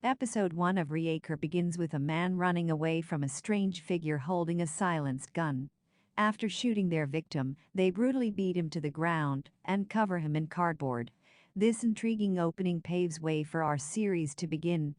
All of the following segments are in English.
Episode 1 of Reacre begins with a man running away from a strange figure holding a silenced gun. After shooting their victim, they brutally beat him to the ground and cover him in cardboard. This intriguing opening paves way for our series to begin.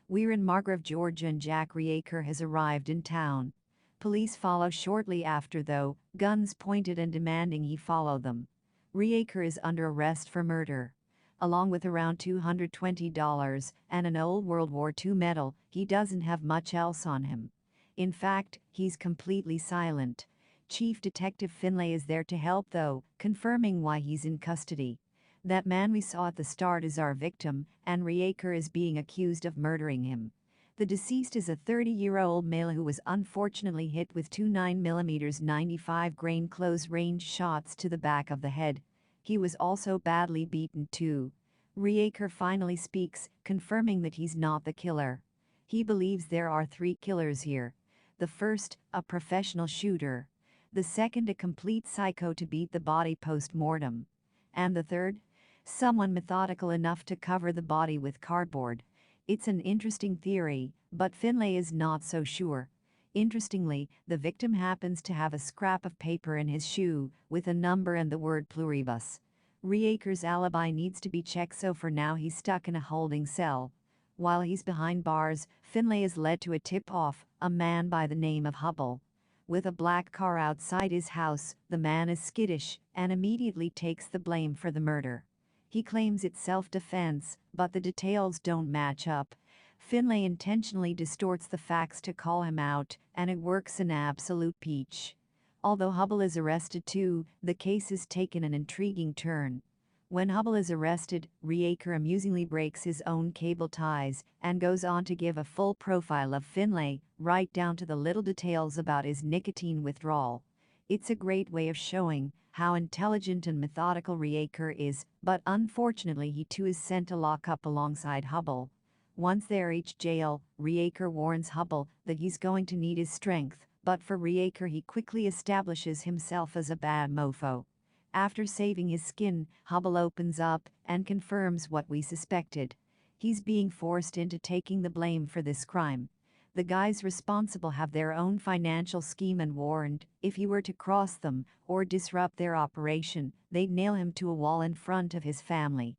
We're in Margrave, Georgia, and Jack Reacre has arrived in town. Police follow shortly after, though, guns pointed and demanding he follow them. Reacre is under arrest for murder. Along with around $220 and an old World War II medal, he doesn't have much else on him. In fact, he's completely silent. Chief Detective Finlay is there to help, though, confirming why he's in custody. That man we saw at the start is our victim, and Reacre is being accused of murdering him. The deceased is a 30-year-old male who was unfortunately hit with two 9mm 95-grain close-range shots to the back of the head. He was also badly beaten too. Reacre finally speaks, confirming that he's not the killer. He believes there are three killers here. The first, a professional shooter. The second, a complete psycho to beat the body post-mortem. And the third? Someone methodical enough to cover the body with cardboard. It's an interesting theory, but Finlay is not so sure. Interestingly, the victim happens to have a scrap of paper in his shoe, with a number and the word pluribus. Reacre's alibi needs to be checked, so for now he's stuck in a holding cell. While he's behind bars, Finlay is led to a tip-off, a man by the name of Hubble. With a black car outside his house, the man is skittish and immediately takes the blame for the murder. He claims it's self-defense, but the details don't match up. Finlay intentionally distorts the facts to call him out, and it works an absolute peach. Although Hubble is arrested too, the case has taken an intriguing turn. When Hubble is arrested, Reacre amusingly breaks his own cable ties and goes on to give a full profile of Finlay, right down to the little details about his nicotine withdrawal. It's a great way of showing how intelligent and methodical Reacre is, but unfortunately he too is sent to lock up alongside Hubble. Once they reach jail, Reacre warns Hubble that he's going to need his strength, but for Reacre he quickly establishes himself as a bad mofo. After saving his skin, Hubble opens up and confirms what we suspected. He's being forced into taking the blame for this crime. The guys responsible have their own financial scheme and warned if he were to cross them or disrupt their operation, they'd nail him to a wall in front of his family.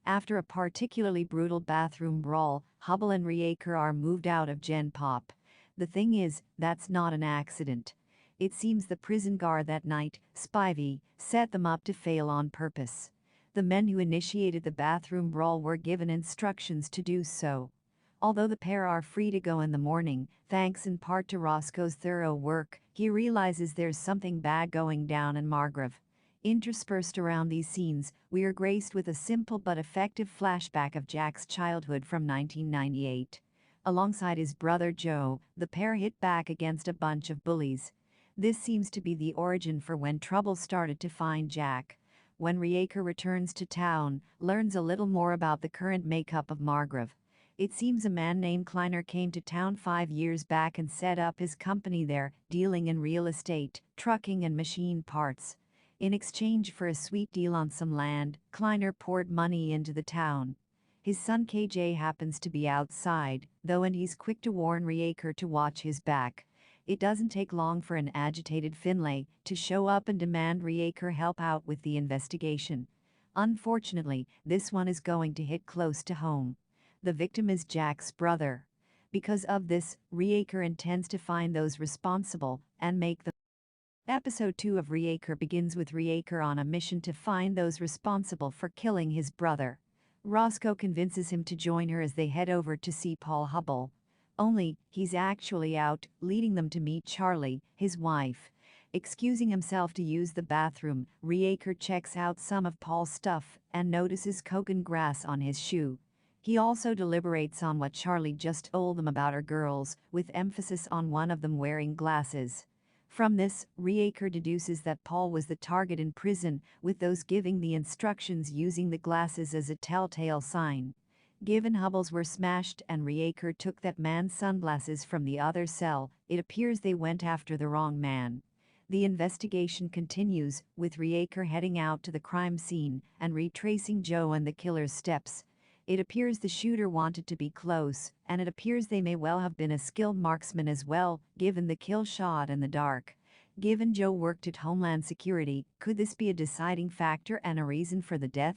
After a particularly brutal bathroom brawl, Hubble and Reacre are moved out of Gen Pop. The thing is, that's not an accident. It seems the prison guard that night, Spivey, set them up to fail on purpose. The men who initiated the bathroom brawl were given instructions to do so. Although the pair are free to go in the morning, thanks in part to Roscoe's thorough work, he realizes there's something bad going down in Margrave. Interspersed around these scenes, we are graced with a simple but effective flashback of Jack's childhood from 1998. Alongside his brother Joe, the pair hit back against a bunch of bullies. This seems to be the origin for when trouble started to find Jack. When Reacre returns to town, learns a little more about the current makeup of Margrave. It seems a man named Kleiner came to town 5 years back and set up his company there, dealing in real estate, trucking and machine parts. In exchange for a sweet deal on some land, Kleiner poured money into the town. His son KJ happens to be outside, though, and he's quick to warn Reacre to watch his back. It doesn't take long for an agitated Finlay to show up and demand Reacre help out with the investigation. Unfortunately, this one is going to hit close to home. The victim is Jack's brother. Because of this, Reacre intends to find those responsible and make them. Episode 2 of Reacre begins with Reacre on a mission to find those responsible for killing his brother. Roscoe convinces him to join her as they head over to see Paul Hubble. Only, he's actually out, leading them to meet Charlie, his wife. Excusing himself to use the bathroom, Reacre checks out some of Paul's stuff and notices coconut grass on his shoe. He also deliberates on what Charlie just told them about her girls, with emphasis on one of them wearing glasses. From this, Reacre deduces that Paul was the target in prison, with those giving the instructions using the glasses as a telltale sign. Given Hubble's were smashed and Reacre took that man's sunglasses from the other cell, it appears they went after the wrong man. The investigation continues, with Reacre heading out to the crime scene and retracing Joe and the killer's steps. It appears the shooter wanted to be close, and it appears they may well have been a skilled marksman as well, given the kill shot in the dark. Given Joe worked at Homeland Security, could this be a deciding factor and a reason for the death?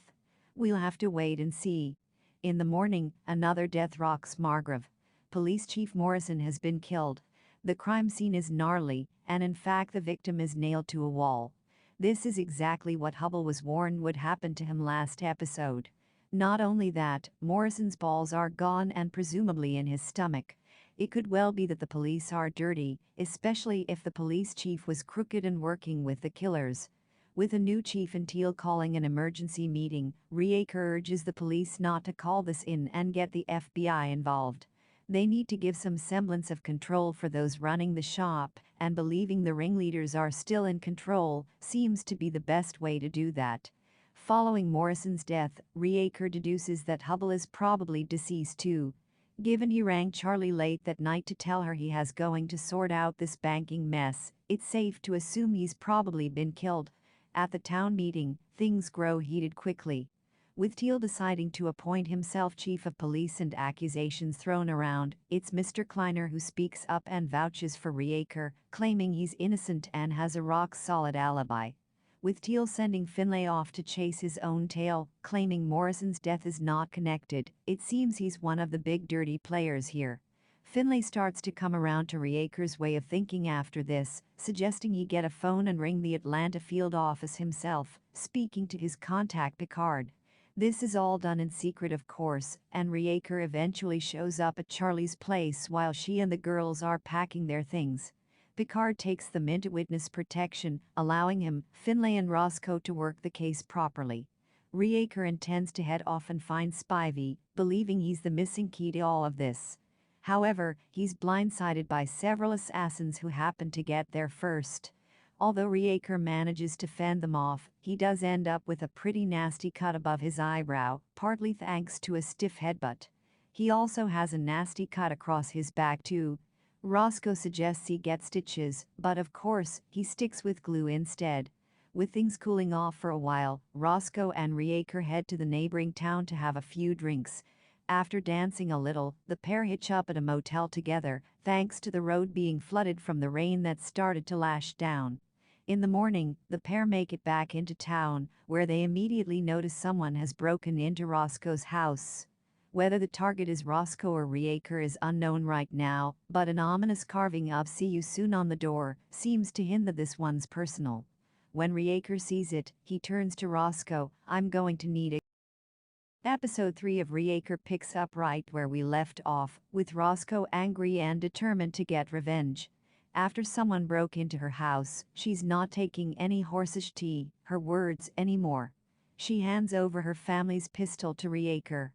We'll have to wait and see. In the morning, another death rocks Margrave. Police Chief Morrison has been killed. The crime scene is gnarly, and in fact the victim is nailed to a wall. This is exactly what Hubble was warned would happen to him last episode. Not only that, Morrison's balls are gone and presumably in his stomach. It could well be that the police are dirty, especially if the police chief was crooked and working with the killers. With a new chief in Teal calling an emergency meeting, Reaker urges the police not to call this in and get the FBI involved. They need to give some semblance of control for those running the shop, and believing the ringleaders are still in control seems to be the best way to do that. Following Morrison's death, Reaker deduces that Hubble is probably deceased too. Given he rang Charlie late that night to tell her he has going to sort out this banking mess, it's safe to assume he's probably been killed. At the town meeting, things grow heated quickly. With Teal deciding to appoint himself chief of police and accusations thrown around, it's Mr. Kleiner who speaks up and vouches for Reaker, claiming he's innocent and has a rock-solid alibi. With Teal sending Finlay off to chase his own tail, claiming Morrison's death is not connected, it seems he's one of the big dirty players here. Finlay starts to come around to Reaker's way of thinking after this, suggesting he get a phone and ring the Atlanta field office himself, speaking to his contact Picard. This is all done in secret of course, and Reaker eventually shows up at Charlie's place while she and the girls are packing their things. Picard takes them into witness protection, allowing him, Finlay and Roscoe to work the case properly. Reaker intends to head off and find Spivey, believing he's the missing key to all of this. However, he's blindsided by several assassins who happen to get there first. Although Reaker manages to fend them off, he does end up with a pretty nasty cut above his eyebrow, partly thanks to a stiff headbutt. He also has a nasty cut across his back too. Roscoe suggests he get stitches, but of course, he sticks with glue instead. With things cooling off for a while, Roscoe and Reaker head to the neighboring town to have a few drinks. After dancing a little, the pair hitch up at a motel together, thanks to the road being flooded from the rain that started to lash down. In the morning, the pair make it back into town, where they immediately notice someone has broken into Roscoe's house. Whether the target is Roscoe or Reaker is unknown right now, but an ominous carving of "See you soon" on the door seems to hint that this one's personal. When Reaker sees it, he turns to Roscoe, "I'm going to need it." Episode 3 of Reaker picks up right where we left off, with Roscoe angry and determined to get revenge. After someone broke into her house, she's not taking any horsish tea, her words, anymore. She hands over her family's pistol to Reaker.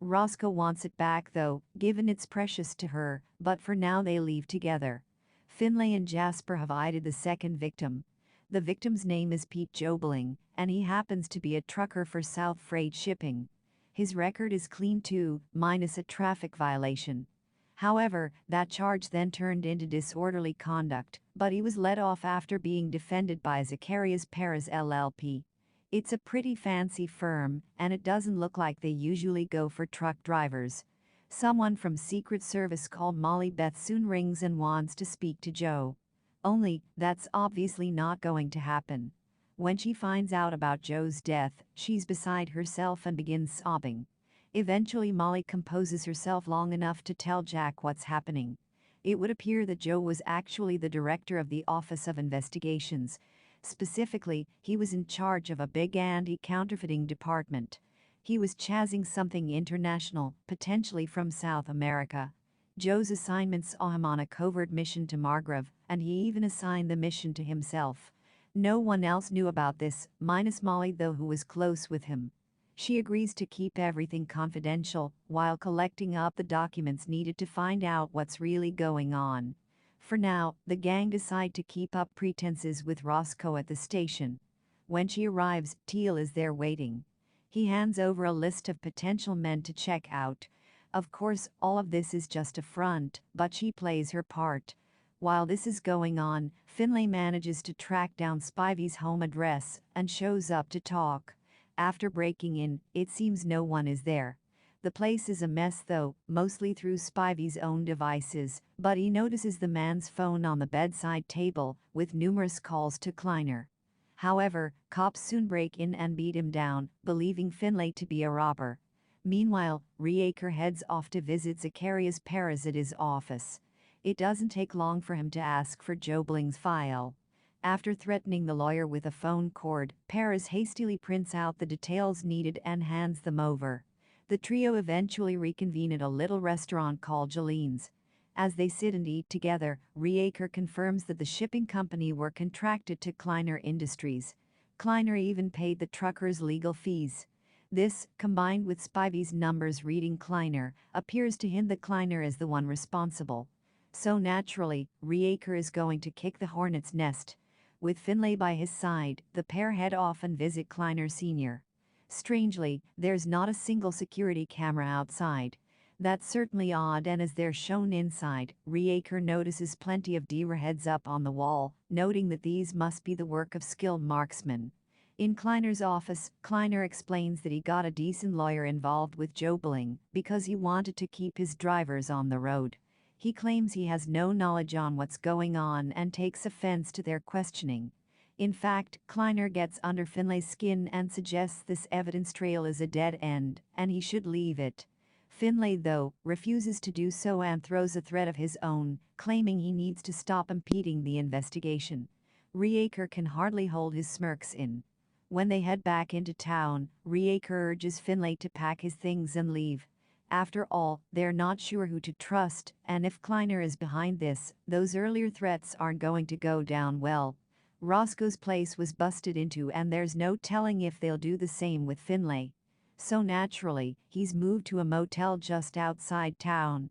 Roscoe wants it back though, given it's precious to her, but for now they leave together. Finlay and Jasper have eyed the second victim. The victim's name is Pete Jobling, and he happens to be a trucker for South Freight Shipping. His record is clean too, minus a traffic violation. However, that charge then turned into disorderly conduct, but he was let off after being defended by Zacharias Perez LLP. It's a pretty fancy firm, and it doesn't look like they usually go for truck drivers. Someone from Secret Service called Molly Beth soon rings and wants to speak to Joe. Only, that's obviously not going to happen. When she finds out about Joe's death, she's beside herself and begins sobbing. Eventually Molly composes herself long enough to tell Jack what's happening. It would appear that Joe was actually the director of the Office of Investigations. Specifically, he was in charge of a big anti-counterfeiting department. He was chasing something international, potentially from South America. Joe's assignment saw him on a covert mission to Margrave, and he even assigned the mission to himself. No one else knew about this, minus Molly though, who was close with him. She agrees to keep everything confidential, while collecting up the documents needed to find out what's really going on. For now, the gang decide to keep up pretenses with Roscoe at the station. When she arrives, Teal is there waiting. He hands over a list of potential men to check out. Of course, all of this is just a front, but she plays her part. While this is going on, Finlay manages to track down Spivey's home address and shows up to talk. After breaking in, it seems no one is there. The place is a mess though, mostly through Spivey's own devices, but he notices the man's phone on the bedside table, with numerous calls to Kleiner. However, cops soon break in and beat him down, believing Finlay to be a robber. Meanwhile, Reacre heads off to visit Zacharias Perez at his office. It doesn't take long for him to ask for Joe Bling's file. After threatening the lawyer with a phone cord, Perez hastily prints out the details needed and hands them over. The trio eventually reconvene at a little restaurant called Jolene's. As they sit and eat together, Reacre confirms that the shipping company were contracted to Kleiner Industries. Kleiner even paid the truckers legal fees. This, combined with Spivey's numbers reading Kleiner, appears to hint that Kleiner is the one responsible. So naturally, Reacre is going to kick the hornet's nest. With Finlay by his side, the pair head off and visit Kleiner Sr. Strangely, there's not a single security camera outside. That's certainly odd, and as they're shown inside, Reacre notices plenty of deer heads up on the wall, noting that these must be the work of skilled marksmen. In Kleiner's office, Kleiner explains that he got a decent lawyer involved with Joe Bling because he wanted to keep his drivers on the road. He claims he has no knowledge on what's going on and takes offense to their questioning. In fact, Kleiner gets under Finlay's skin and suggests this evidence trail is a dead end, and he should leave it. Finlay, though, refuses to do so and throws a threat of his own, claiming he needs to stop impeding the investigation. Reacre can hardly hold his smirks in. When they head back into town, Reacre urges Finlay to pack his things and leave. After all, they're not sure who to trust, and if Kleiner is behind this, those earlier threats aren't going to go down well. Roscoe's place was busted into, and there's no telling if they'll do the same with Finlay. So naturally, he's moved to a motel just outside town.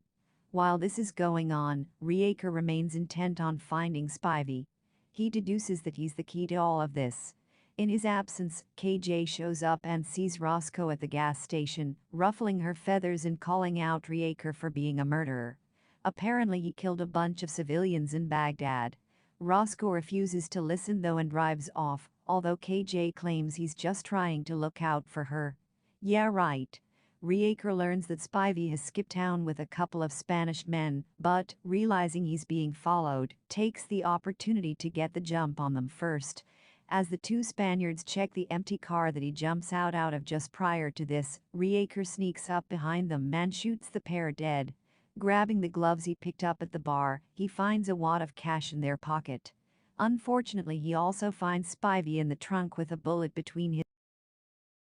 While this is going on, Reacre remains intent on finding Spivey. He deduces that he's the key to all of this. In his absence, KJ shows up and sees Roscoe at the gas station, ruffling her feathers and calling out Reacre for being a murderer. Apparently he killed a bunch of civilians in Baghdad. Roscoe refuses to listen though and drives off, although KJ claims he's just trying to look out for her. Yeah, right. Reacre learns that Spivey has skipped town with a couple of Spanish men, but, realizing he's being followed, takes the opportunity to get the jump on them first. As the two Spaniards check the empty car that he jumps out of just prior to this, Reacre sneaks up behind them and shoots the pair dead. Grabbing the gloves he picked up at the bar, he finds a wad of cash in their pocket. Unfortunately, he also finds Spivey in the trunk with a bullet between his.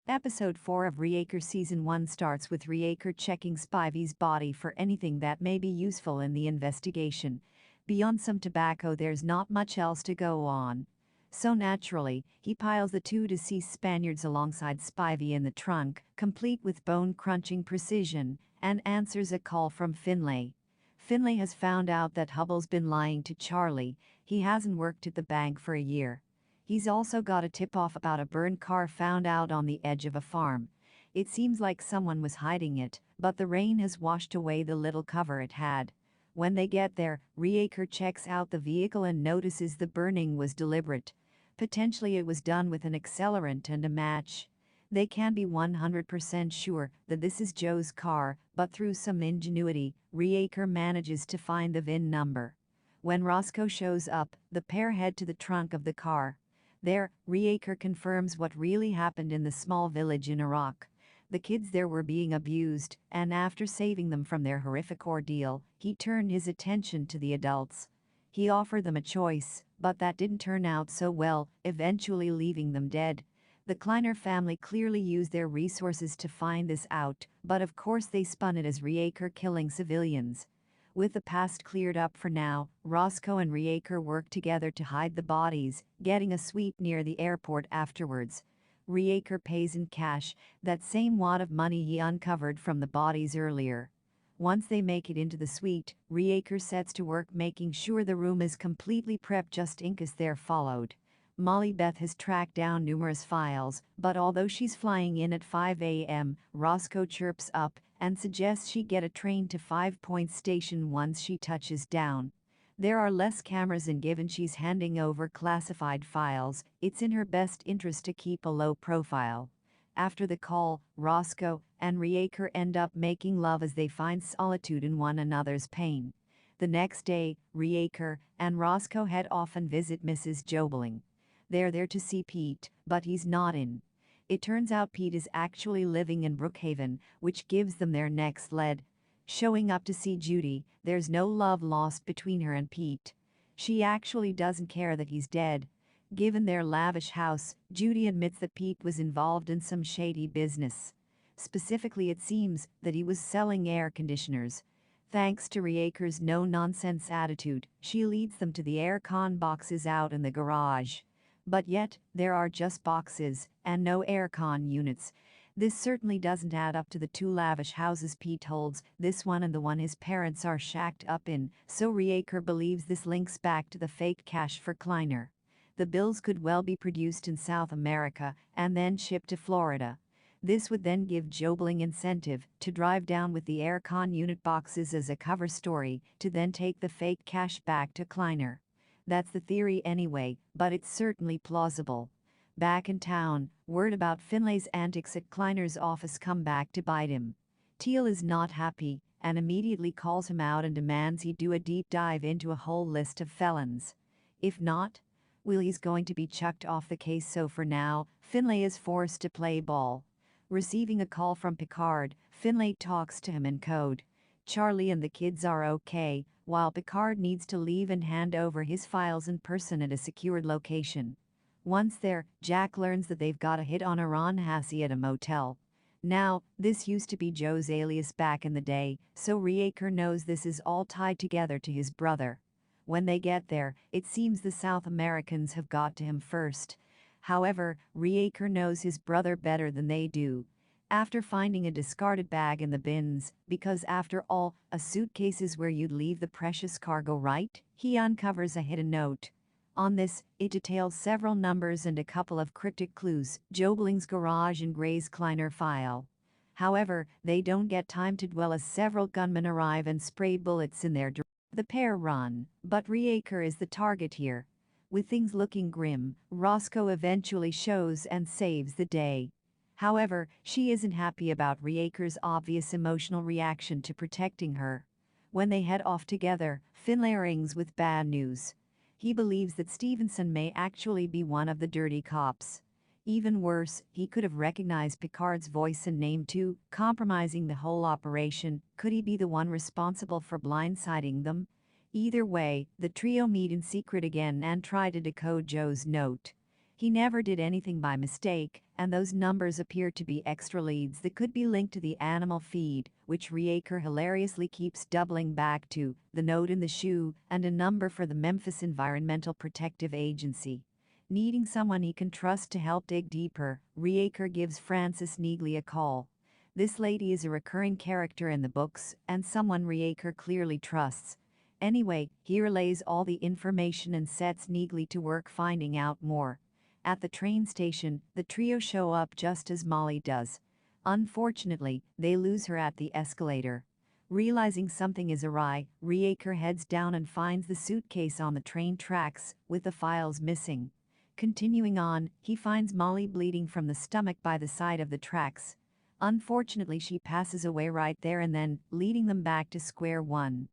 Episode 4 of Reacre Season 1 starts with Reacre checking Spivey's body for anything that may be useful in the investigation. Beyond some tobacco, there's not much else to go on. So naturally, he piles the two deceased Spaniards alongside Spivey in the trunk, complete with bone-crunching precision, and answers a call from Finlay. Finlay has found out that Hubbell's been lying to Charlie. He hasn't worked at the bank for a year. He's also got a tip-off about a burned car found out on the edge of a farm. It seems like someone was hiding it, but the rain has washed away the little cover it had. When they get there, Reacre checks out the vehicle and notices the burning was deliberate. Potentially it was done with an accelerant and a match. They can be 100% sure that this is Joe's car, but through some ingenuity, Reacre manages to find the VIN number. When Roscoe shows up, the pair head to the trunk of the car. There, Reacre confirms what really happened in the small village in Iraq. The kids there were being abused, and after saving them from their horrific ordeal, he turned his attention to the adults. He offered them a choice, but that didn't turn out so well, eventually leaving them dead. The Kleiner family clearly used their resources to find this out, but of course they spun it as Reacre killing civilians. With the past cleared up for now, Roscoe and Reacre work together to hide the bodies, getting a sweep near the airport afterwards. Reacre pays in cash, that same wad of money he uncovered from the bodies earlier. Once they make it into the suite, Reacre sets to work making sure the room is completely prepped just in case they're followed. Molly Beth has tracked down numerous files, but although she's flying in at 5 a.m., Roscoe chirps up and suggests she get a train to 5 Point Station once she touches down. There are less cameras, and given she's handing over classified files, it's in her best interest to keep a low profile. After the call, Roscoe and Riaker end up making love as they find solitude in one another's pain. The next day, Riaker and Roscoe head off and visit Mrs. Jobling. They're there to see Pete, but he's not in. It turns out Pete is actually living in Brookhaven, which gives them their next lead. Showing up to see Judy, there's no love lost between her and Pete. She actually doesn't care that he's dead. Given their lavish house, Judy admits that Pete was involved in some shady business. Specifically, it seems that he was selling air conditioners. Thanks to Riaker's no-nonsense attitude, she leads them to the aircon boxes out in the garage. But yet, there are just boxes, and no aircon units. This certainly doesn't add up to the two lavish houses Pete holds, this one and the one his parents are shacked up in, so Riaker believes this links back to the fake cash for Kleiner. The bills could well be produced in South America and then shipped to Florida. This would then give Jobling incentive to drive down with the aircon unit boxes as a cover story to then take the fake cash back to Kleiner. That's the theory anyway, but it's certainly plausible. Back in town, word about Finlay's antics at Kleiner's office come back to bite him. Teal is not happy and immediately calls him out and demands he do a deep dive into a whole list of felons. If not, well, he's going to be chucked off the case, so for now, Finlay is forced to play ball. Receiving a call from Picard, Finlay talks to him in code. Charlie and the kids are okay, while Picard needs to leave and hand over his files in person at a secured location. Once there, Jack learns that they've got a hit on Ron Hassey at a motel. Now, this used to be Joe's alias back in the day, so Riaker knows this is all tied together to his brother. When they get there, it seems the South Americans have got to him first. However, Riaker knows his brother better than they do. After finding a discarded bag in the bins, because after all, a suitcase is where you'd leave the precious cargo, right? He uncovers a hidden note. On this, it details several numbers and a couple of cryptic clues, Jobling's garage and Gray's Kleiner file. However, they don't get time to dwell as several gunmen arrive and spray bullets in their direction. The pair run, but Riaker is the target here. With things looking grim, Roscoe eventually shows and saves the day. However, she isn't happy about Riaker's obvious emotional reaction to protecting her. When they head off together, Finlay rings with bad news. He believes that Stevenson may actually be one of the dirty cops. Even worse, he could have recognized Picard's voice and name too, compromising the whole operation. Could he be the one responsible for blindsiding them? Either way, the trio meet in secret again and try to decode Joe's note. He never did anything by mistake, and those numbers appear to be extra leads that could be linked to the animal feed, which Riaker hilariously keeps doubling back to, the note in the shoe, and a number for the Memphis Environmental Protective Agency. Needing someone he can trust to help dig deeper, Riaker gives Frances Neagley a call. This lady is a recurring character in the books, and someone Riaker clearly trusts. Anyway, he relays all the information and sets Neagley to work finding out more. At the train station, the trio show up just as Molly does. Unfortunately, they lose her at the escalator. Realizing something is awry, Riaker heads down and finds the suitcase on the train tracks, with the files missing. Continuing on, he finds Molly bleeding from the stomach by the side of the tracks. Unfortunately, she passes away right there and then, leading them back to square one.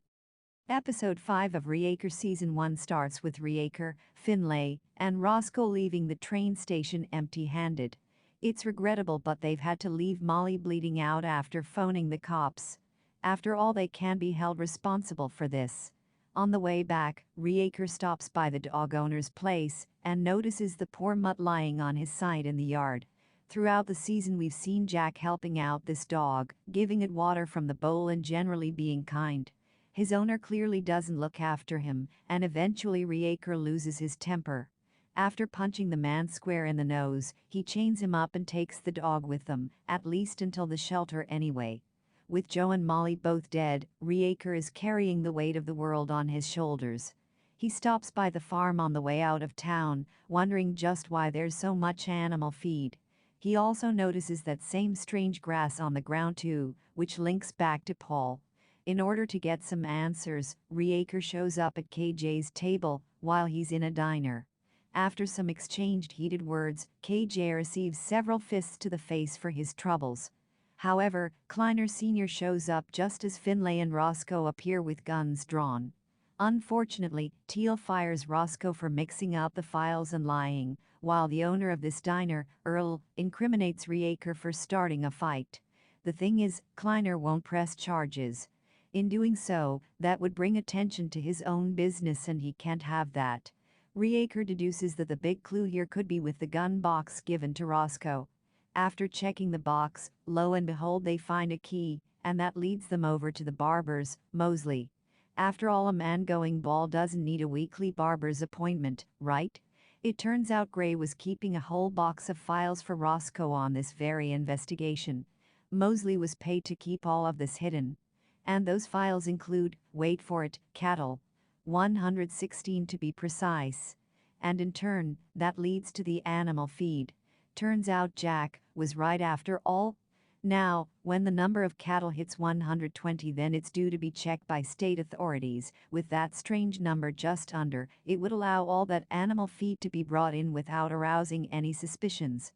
Episode 5 of Riaker Season 1 starts with Riaker, Finlay, and Roscoe leaving the train station empty-handed. It's regrettable, but they've had to leave Molly bleeding out after phoning the cops. After all, they can be held responsible for this. On the way back, Riaker stops by the dog owner's place and notices the poor mutt lying on his side in the yard. Throughout the season, we've seen Jack helping out this dog, giving it water from the bowl and generally being kind. His owner clearly doesn't look after him, and eventually Riaker loses his temper. After punching the man square in the nose, he chains him up and takes the dog with them, at least until the shelter anyway. With Joe and Molly both dead, Riaker is carrying the weight of the world on his shoulders. He stops by the farm on the way out of town, wondering just why there's so much animal feed. He also notices that same strange grass on the ground too, which links back to Paul. In order to get some answers, Riaker shows up at KJ's table while he's in a diner. After some exchanged heated words, KJ receives several fists to the face for his troubles. However, Kleiner Sr. shows up just as Finlay and Roscoe appear with guns drawn. Unfortunately, Teal fires Roscoe for mixing up the files and lying, while the owner of this diner, Earl, incriminates Reacre for starting a fight. The thing is, Kleiner won't press charges. In doing so, that would bring attention to his own business and he can't have that. Reacre deduces that the big clue here could be with the gun box given to Roscoe. After checking the box, lo and behold they find a key, and that leads them over to the barber's, Mosley. After all, a man going bald doesn't need a weekly barber's appointment, right? It turns out Gray was keeping a whole box of files for Roscoe on this very investigation. Mosley was paid to keep all of this hidden. And those files include, wait for it, cattle. 116 to be precise. And in turn, that leads to the animal feed. Turns out Jack was right after all. Now, when the number of cattle hits 120, then it's due to be checked by state authorities. With that strange number just under, it would allow all that animal feed to be brought in without arousing any suspicions.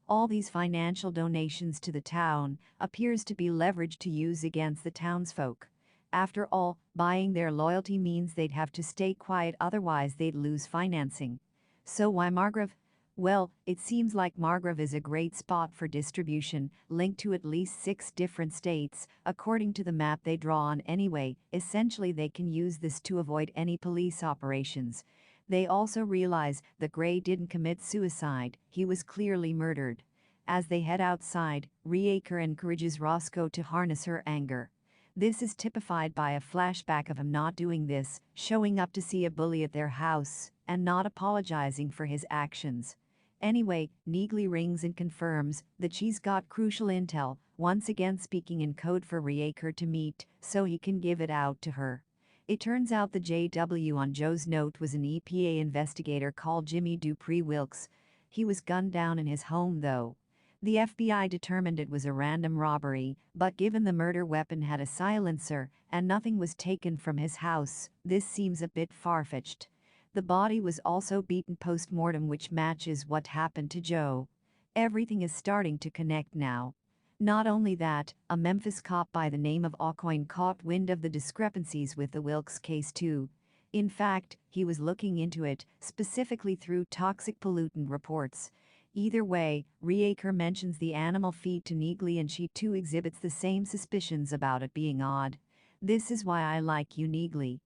All these financial donations to the town appears to be leverage to use against the townsfolk. After all, buying their loyalty means they'd have to stay quiet, otherwise they'd lose financing. So why Margrave? Well, it seems like Margrave is a great spot for distribution, linked to at least 6 different states, according to the map they draw on anyway. Essentially they can use this to avoid any police operations. They also realize that Gray didn't commit suicide, he was clearly murdered. As they head outside, Reacre encourages Roscoe to harness her anger. This is typified by a flashback of him not doing this, showing up to see a bully at their house, and not apologizing for his actions. Anyway, Neagley rings and confirms that she's got crucial intel, once again speaking in code for Reacre to meet, so he can give it out to her. It turns out the JW on Joe's note was an EPA investigator called Jimmy Dupree Wilkes. He was gunned down in his home though. The FBI determined it was a random robbery, but given the murder weapon had a silencer and nothing was taken from his house, this seems a bit far-fetched. The body was also beaten post-mortem, which matches what happened to Joe. Everything is starting to connect now. Not only that, a Memphis cop by the name of Aucoin caught wind of the discrepancies with the Wilkes case too. In fact, he was looking into it, specifically through toxic pollutant reports. Either way, Reacre mentions the animal feed to Neagley and she too exhibits the same suspicions about it being odd. This is why I like you, Neagley.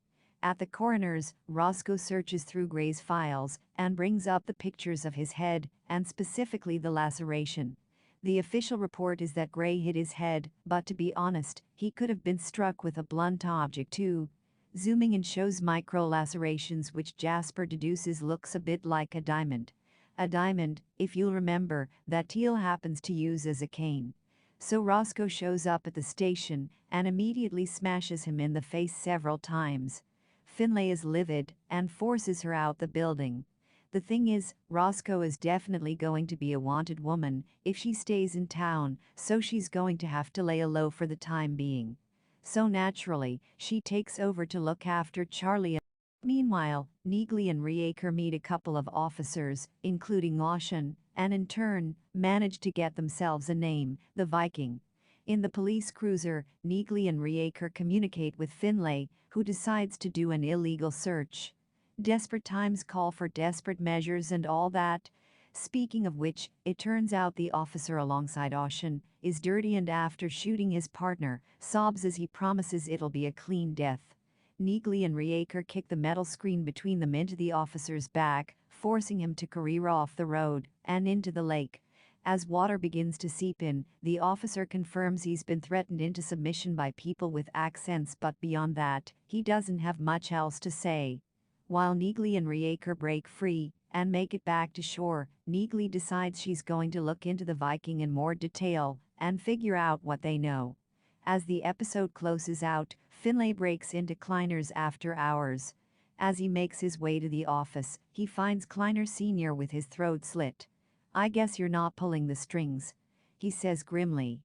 At the coroner's, Roscoe searches through Gray's files and brings up the pictures of his head, and specifically the laceration. The official report is that Gray hit his head, but to be honest, he could have been struck with a blunt object too. Zooming in shows micro lacerations which Jasper deduces looks a bit like a diamond. A diamond, if you'll remember, that Teal happens to use as a cane. So Roscoe shows up at the station and immediately smashes him in the face several times. Finlay is livid and forces her out the building. The thing is, Roscoe is definitely going to be a wanted woman if she stays in town, so she's going to have to lay low for the time being. So naturally, she takes over to look after Charlie. Meanwhile, Neagley and Reacre meet a couple of officers, including Ocean, and in turn, manage to get themselves a name, the Viking. In the police cruiser, Neagley and Reacre communicate with Finlay, who decides to do an illegal search. Desperate times call for desperate measures and all that. Speaking of which, it turns out the officer alongside Ocean is dirty and after shooting his partner, sobs as he promises it'll be a clean death. Neagley and Reacre kick the metal screen between them into the officer's back, forcing him to career off the road and into the lake. As water begins to seep in, the officer confirms he's been threatened into submission by people with accents, but beyond that, he doesn't have much else to say. While Neagley and Reacre break free and make it back to shore, Neagley decides she's going to look into the Viking in more detail and figure out what they know. As the episode closes out, Finlay breaks into Kleiner's after hours. As he makes his way to the office, he finds Kleiner Sr. with his throat slit. "I guess you're not pulling the strings," he says grimly.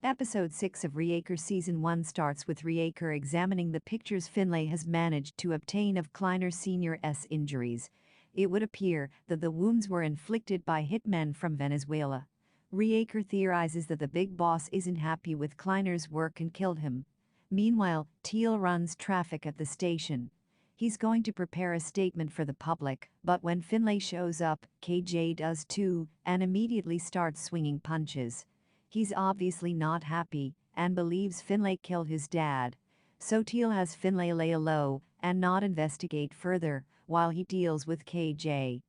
Episode 6 of Reacre Season 1 starts with Reacre examining the pictures Finlay has managed to obtain of Kleiner Sr.'s injuries. It would appear that the wounds were inflicted by hitmen from Venezuela. Reaker theorizes that the big boss isn't happy with Kleiner's work and killed him. Meanwhile, Teal runs traffic at the station. He's going to prepare a statement for the public, but when Finlay shows up, KJ does too, and immediately starts swinging punches. He's obviously not happy, and believes Finlay killed his dad. So Teal has Finlay lay low and not investigate further, while he deals with KJ.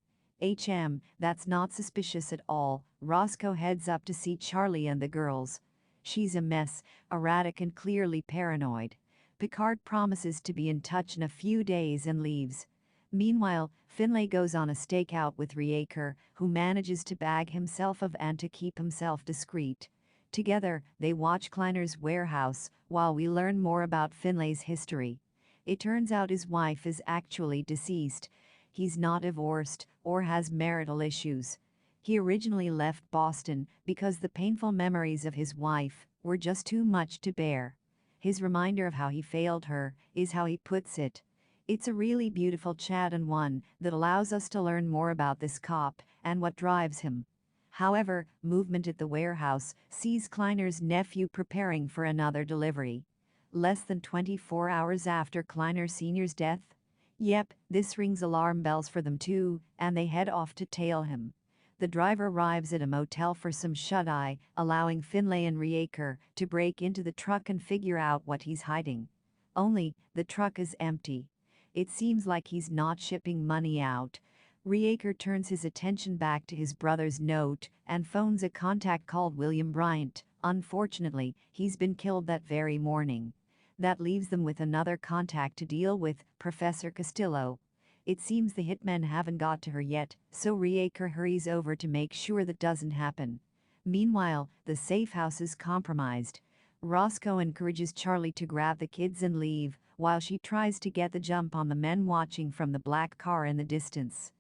That's not suspicious at all. Roscoe heads up to see Charlie and the girls. She's a mess, erratic and clearly paranoid. Picard promises to be in touch in a few days and leaves. Meanwhile, Finlay goes on a stakeout with Reaker, who manages to bag himself of and to keep himself discreet. Together, they watch Kleiner's warehouse, while we learn more about Finlay's history. It turns out his wife is actually deceased. He's not divorced or has marital issues. He originally left Boston because the painful memories of his wife were just too much to bear. His reminder of how he failed her is how he puts it. It's a really beautiful chat and one that allows us to learn more about this cop and what drives him. However, movement at the warehouse sees Kleiner's nephew preparing for another delivery. Less than 24 hours after Kleiner Sr.'s death? Yep, this rings alarm bells for them too, and they head off to tail him. The driver arrives at a motel for some shut-eye, allowing Finlay and Reaker to break into the truck and figure out what he's hiding. Only, the truck is empty. It seems like he's not shipping money out. Reaker turns his attention back to his brother's note and phones a contact called William Bryant. Unfortunately, he's been killed that very morning. That leaves them with another contact to deal with, Professor Castillo. It seems the hitmen haven't got to her yet, so Reaker hurries over to make sure that doesn't happen. Meanwhile, the safe house is compromised. Roscoe encourages Charlie to grab the kids and leave, while she tries to get the jump on the men watching from the black car in the distance.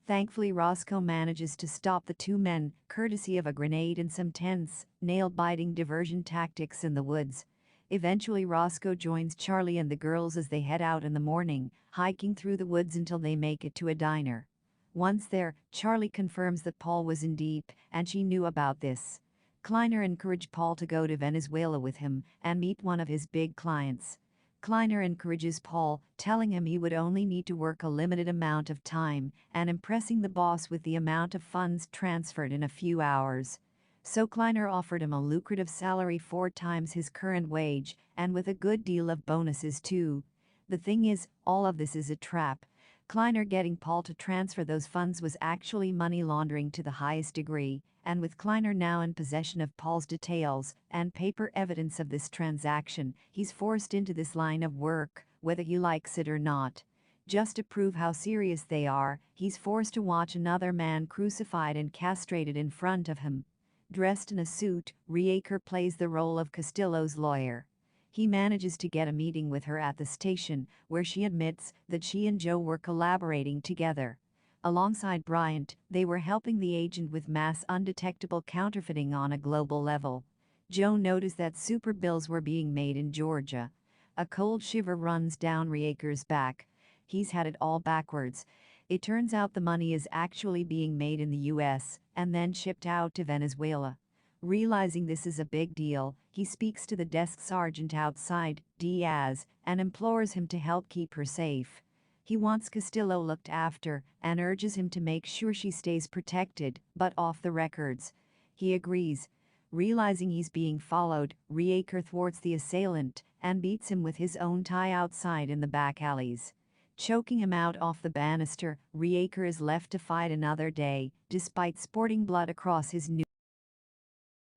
Thankfully, Roscoe manages to stop the two men, courtesy of a grenade and some tense, nail-biting diversion tactics in the woods. Eventually, Roscoe joins Charlie and the girls as they head out in the morning, hiking through the woods until they make it to a diner. Once there, Charlie confirms that Paul was in deep, and she knew about this. Kleiner encouraged Paul to go to Venezuela with him and meet one of his big clients. Kleiner encourages Paul, telling him he would only need to work a limited amount of time and impressing the boss with the amount of funds transferred in a few hours. So Kleiner offered him a lucrative salary 4 times his current wage, and with a good deal of bonuses too. The thing is, all of this is a trap. Kleiner getting Paul to transfer those funds was actually money laundering to the highest degree, and with Kleiner now in possession of Paul's details and paper evidence of this transaction, he's forced into this line of work, whether he likes it or not. Just to prove how serious they are, he's forced to watch another man crucified and castrated in front of him. Dressed in a suit, Reaker plays the role of Castillo's lawyer. He manages to get a meeting with her at the station, where she admits that she and Joe were collaborating together. Alongside Bryant, they were helping the agent with mass undetectable counterfeiting on a global level. Joe noticed that super bills were being made in Georgia. A cold shiver runs down Reaker's back. He's had it all backwards. It turns out the money is actually being made in the US and then shipped out to Venezuela. Realizing this is a big deal, he speaks to the desk sergeant outside, Diaz, and implores him to help keep her safe. He wants Castillo looked after and urges him to make sure she stays protected, but off the records. He agrees. Realizing he's being followed, Reaker thwarts the assailant and beats him with his own tie outside in the back alleys. Choking him out off the banister, Reaker is left to fight another day, despite sporting blood across his new.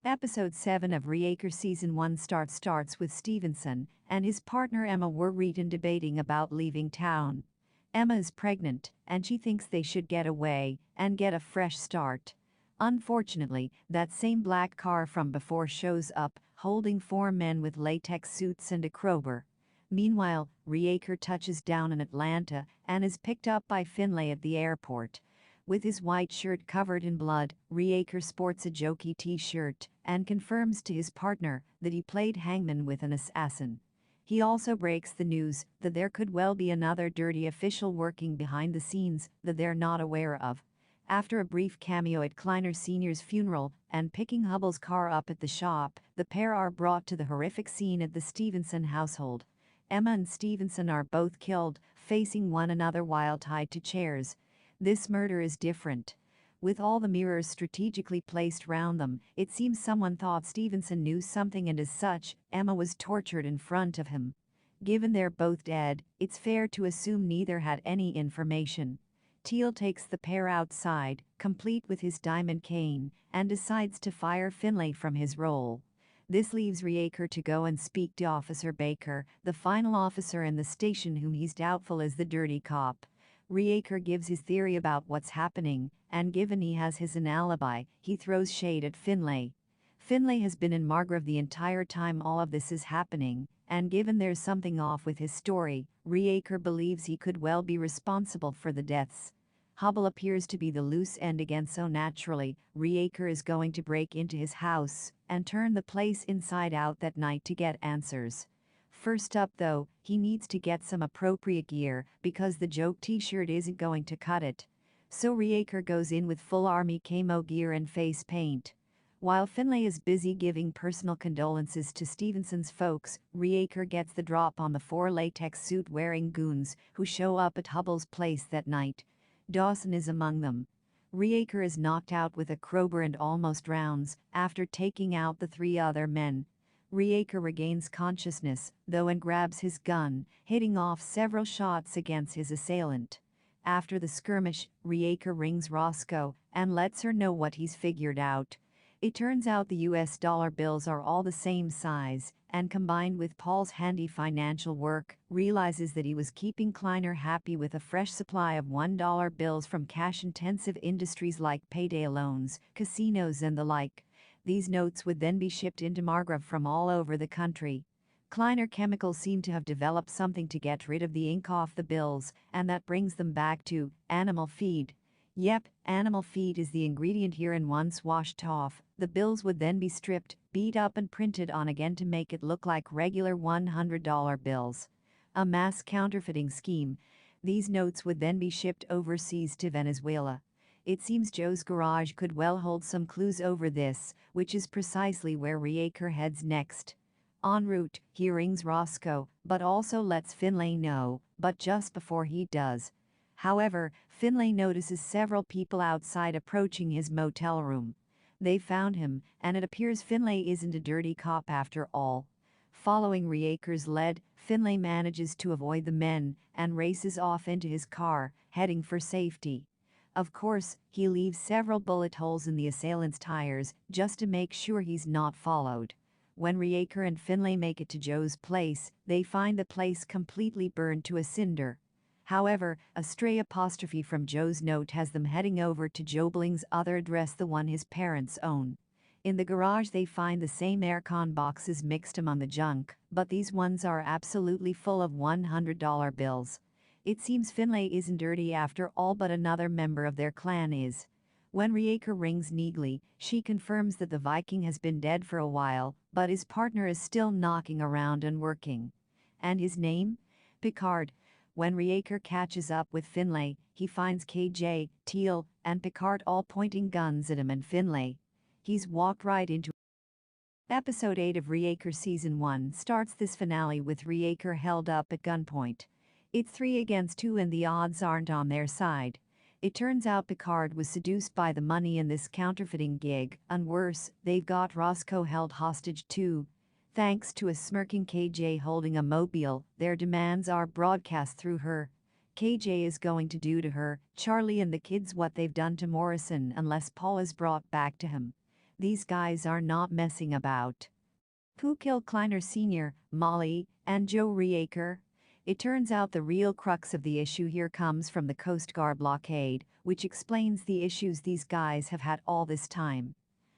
Episode 7 of Reaker Season 1 starts with Stevenson and his partner Emma worried and debating about leaving town. Emma is pregnant, and she thinks they should get away and get a fresh start. Unfortunately, that same black car from before shows up, holding 4 men with latex suits and a crowbar. Meanwhile, Reaker touches down in Atlanta and is picked up by Finlay at the airport. With his white shirt covered in blood, Reaker sports a jokey t-shirt and confirms to his partner that he played hangman with an assassin. He also breaks the news that there could well be another dirty official working behind the scenes that they're not aware of. After a brief cameo at Kleiner Sr.'s funeral and picking Hubble's car up at the shop, the pair are brought to the horrific scene at the Stevenson household. Emma and Stevenson are both killed, facing one another while tied to chairs. This murder is different. With all the mirrors strategically placed round them, it seems someone thought Stevenson knew something, and as such, Emma was tortured in front of him. Given they're both dead, it's fair to assume neither had any information. Teal takes the pair outside, complete with his diamond cane, and decides to fire Finlay from his role. This leaves Reacre to go and speak to Officer Baker, the final officer in the station whom he's doubtful is the dirty cop. Reacre gives his theory about what's happening, and given he has an alibi, he throws shade at Finlay. Finlay has been in Margrave the entire time all of this is happening, and given there's something off with his story, Reacre believes he could well be responsible for the deaths. Hubble appears to be the loose end again, so naturally, Reacre is going to break into his house and turn the place inside out that night to get answers. First up though, he needs to get some appropriate gear because the joke t-shirt isn't going to cut it. So Reacre goes in with full army camo gear and face paint. While Finlay is busy giving personal condolences to Stevenson's folks, Reacre gets the drop on the 4 latex suit-wearing goons who show up at Hubble's place that night. Dawson is among them. Reacre is knocked out with a crowbar and almost drowns after taking out the 3 other men. Reacre regains consciousness, though, and grabs his gun, hitting off several shots against his assailant. After the skirmish, Reacre rings Roscoe and lets her know what he's figured out. It turns out the US dollar bills are all the same size, and combined with Paul's handy financial work, realizes that he was keeping Kleiner happy with a fresh supply of $1 bills from cash-intensive industries like payday loans, casinos and the like. These notes would then be shipped into Margrave from all over the country. Kleiner Chemicals seem to have developed something to get rid of the ink off the bills, and that brings them back to animal feed. Yep, animal feed is the ingredient here, and once washed off, the bills would then be stripped, beat up and printed on again to make it look like regular $100 bills. A mass counterfeiting scheme. These notes would then be shipped overseas to Venezuela. It seems Joe's garage could well hold some clues over this, which is precisely where Reacre heads next. En route, he rings Roscoe, but also lets Finlay know, but just before he does. However, Finlay notices several people outside approaching his motel room. They found him, and it appears Finlay isn't a dirty cop after all. Following Reacre's lead, Finlay manages to avoid the men and races off into his car, heading for safety. Of course, he leaves several bullet holes in the assailant's tires just to make sure he's not followed. When Reacre and Finlay make it to Joe's place, they find the place completely burned to a cinder. However, a stray apostrophe from Joe's note has them heading over to Joe Bling's other address, the one his parents own. In the garage they find the same aircon boxes mixed among the junk, but these ones are absolutely full of $100 bills. It seems Finlay isn't dirty after all, but another member of their clan is. When Reacre rings Neagley, she confirms that the Viking has been dead for a while, but his partner is still knocking around and working. And his name? Picard. When Reacre catches up with Finlay, he finds KJ, Teal, and Picard all pointing guns at him and Finlay. He's walked right into Episode 8 of Reacre Season 1 starts this finale with Reacre held up at gunpoint. It's 3 against 2 and the odds aren't on their side. It turns out Picard was seduced by the money in this counterfeiting gig, and worse, they've got Roscoe held hostage too. Thanks to a smirking KJ holding a mobile, their demands are broadcast through her. KJ is going to do to her, Charlie and the kids what they've done to Morrison unless Paul is brought back to him. These guys are not messing about. Who killed Kleiner Sr., Molly, and Joe Reacre? It turns out the real crux of the issue here comes from the Coast Guard blockade, which explains the issues these guys have had all this time.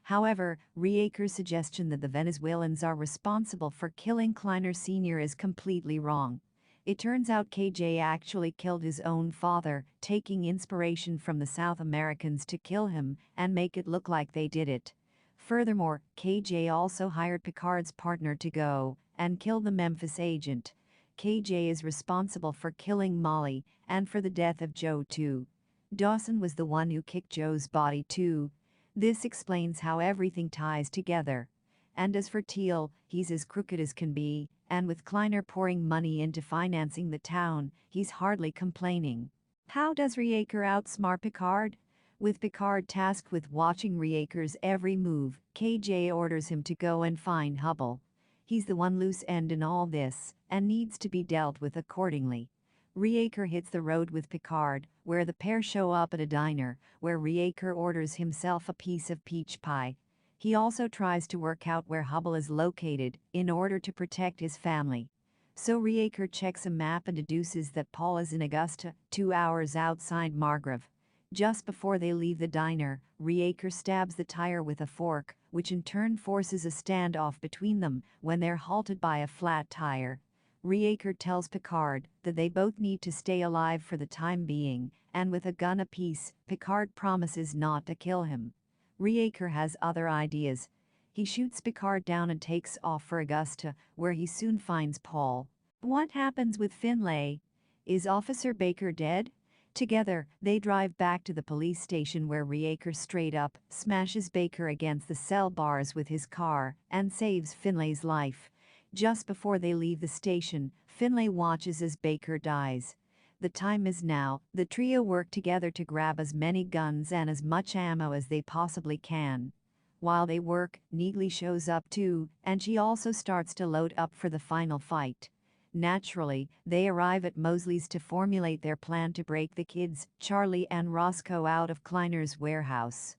However, Reacre's suggestion that the Venezuelans are responsible for killing Kleiner Sr. is completely wrong. It turns out KJ actually killed his own father, taking inspiration from the South Americans to kill him and make it look like they did it. Furthermore, KJ also hired Picard's partner to go and kill the Memphis agent. KJ is responsible for killing Molly and for the death of Joe too. Dawson was the one who kicked Joe's body too. This explains how everything ties together. And as for Teal, he's as crooked as can be, and with Kleiner pouring money into financing the town, he's hardly complaining. How does Reacre outsmart Picard? With Picard tasked with watching Reacre's every move, KJ orders him to go and find Hubble. He's the one loose end in all this, and needs to be dealt with accordingly. Reacre hits the road with Picard, where the pair show up at a diner, where Reacre orders himself a piece of peach pie. He also tries to work out where Hubble is located, in order to protect his family. So Reacre checks a map and deduces that Paul is in Augusta, 2 hours outside Margrave. Just before they leave the diner, Reacre stabs the tire with a fork, which in turn forces a standoff between them when they're halted by a flat tire. Reacre tells Picard that they both need to stay alive for the time being, and with a gun apiece, Picard promises not to kill him. Reacre has other ideas. He shoots Picard down and takes off for Augusta, where he soon finds Paul. What happens with Finlay? Is Officer Baker dead? Together, they drive back to the police station where Reacre straight up smashes Baker against the cell bars with his car and saves Finlay's life. Just before they leave the station, Finlay watches as Baker dies. The time is now. The trio work together to grab as many guns and as much ammo as they possibly can. While they work, Neagley shows up too, and she also starts to load up for the final fight. Naturally, they arrive at Mosley's to formulate their plan to break the kids, Charlie and Roscoe, out of Kleiner's warehouse.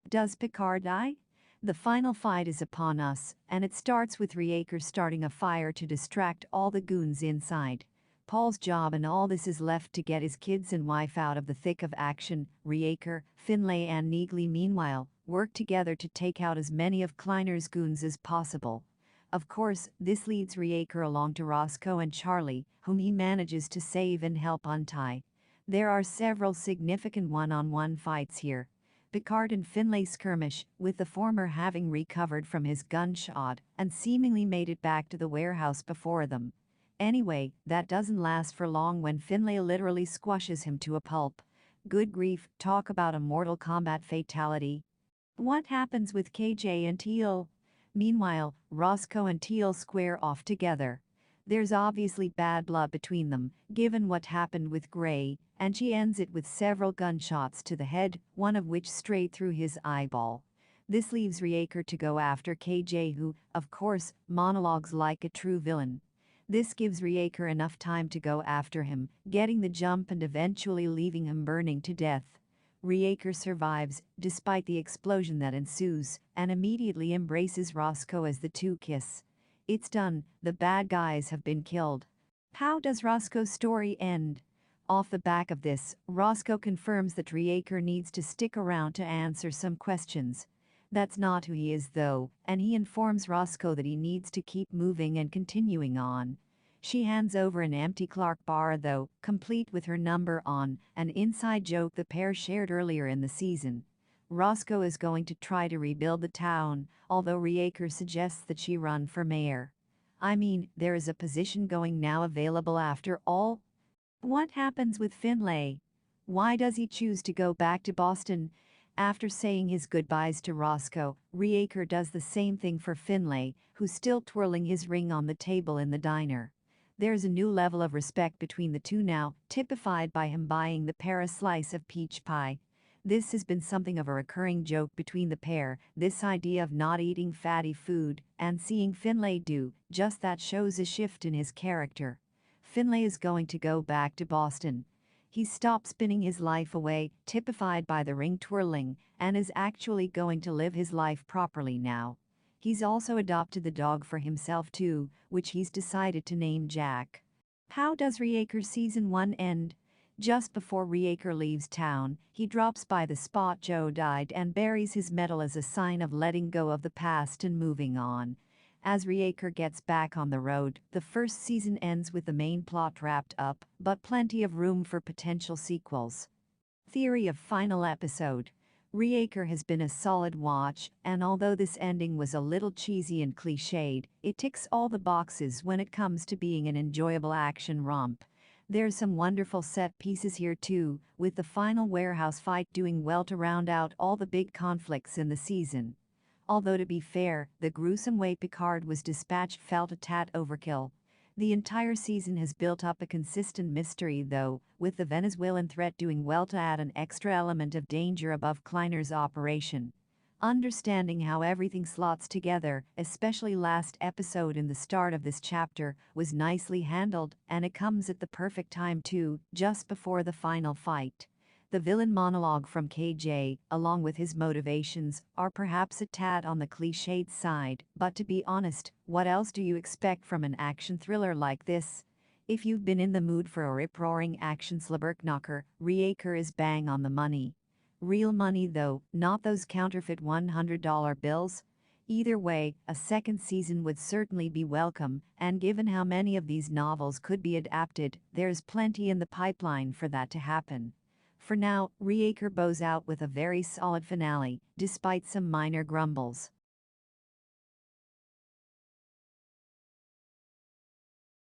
Does Picard die? The final fight is upon us, and it starts with Reacre starting a fire to distract all the goons inside. Paul's job in all this is left to get his kids and wife out of the thick of action. Reacre, Finlay and Neagley meanwhile work together to take out as many of Kleiner's goons as possible. Of course, this leads Reacre along to Roscoe and Charlie, whom he manages to save and help untie. There are several significant one-on-one fights here. Picard and Finlay skirmish, with the former having recovered from his gunshot and seemingly made it back to the warehouse before them. Anyway, that doesn't last for long when Finlay literally squashes him to a pulp. Good grief, talk about a Mortal Kombat fatality. What happens with KJ and Teal? Meanwhile, Roscoe and Teal square off together. There's obviously bad blood between them, given what happened with Gray, and she ends it with several gunshots to the head, one of which straight through his eyeball. This leaves Reacre to go after KJ, who, of course, monologues like a true villain. This gives Reacre enough time to go after him, getting the jump and eventually leaving him burning to death. Reacre survives, despite the explosion that ensues, and immediately embraces Roscoe as the two kiss. It's done, the bad guys have been killed. How does Roscoe's story end? Off the back of this, Roscoe confirms that Reacre needs to stick around to answer some questions. That's not who he is though, and he informs Roscoe that he needs to keep moving and continuing on. She hands over an empty Clark bar though, complete with her number on, an inside joke the pair shared earlier in the season. Roscoe is going to try to rebuild the town, although Reacre suggests that she run for mayor. I mean, there is a position going now available after all. What happens with Finlay? Why does he choose to go back to Boston? After saying his goodbyes to Roscoe, Reacre does the same thing for Finlay, who's still twirling his ring on the table in the diner. There's a new level of respect between the two now, typified by him buying the pair a slice of peach pie. This has been something of a recurring joke between the pair, this idea of not eating fatty food, and seeing Finlay do just that shows a shift in his character. Finlay is going to go back to Boston. He stopped spinning his life away, typified by the ring twirling, and is actually going to live his life properly now. He's also adopted the dog for himself too, which he's decided to name Jack. How does Reacre Season 1 end? Just before Reacre leaves town, he drops by the spot Joe died and buries his medal as a sign of letting go of the past and moving on. As Reacre gets back on the road, the first season ends with the main plot wrapped up, but plenty of room for potential sequels. Theory of final episode. Reacre has been a solid watch, and although this ending was a little cheesy and cliched, it ticks all the boxes when it comes to being an enjoyable action romp. There's some wonderful set pieces here too, with the final warehouse fight doing well to round out all the big conflicts in the season. Although to be fair, the gruesome way Picard was dispatched felt a tad overkill. The entire season has built up a consistent mystery though, with the Venezuelan threat doing well to add an extra element of danger above Kleiner's operation. Understanding how everything slots together, especially last episode in the start of this chapter, was nicely handled, and it comes at the perfect time too, just before the final fight. The villain monologue from KJ, along with his motivations, are perhaps a tad on the cliched side, but to be honest, what else do you expect from an action thriller like this? If you've been in the mood for a rip-roaring action slobberknocker, Reacre is bang on the money. Real money though, not those counterfeit $100 bills. Either way, a second season would certainly be welcome, and given how many of these novels could be adapted, there's plenty in the pipeline for that to happen. For now, Reacre bows out with a very solid finale, despite some minor grumbles.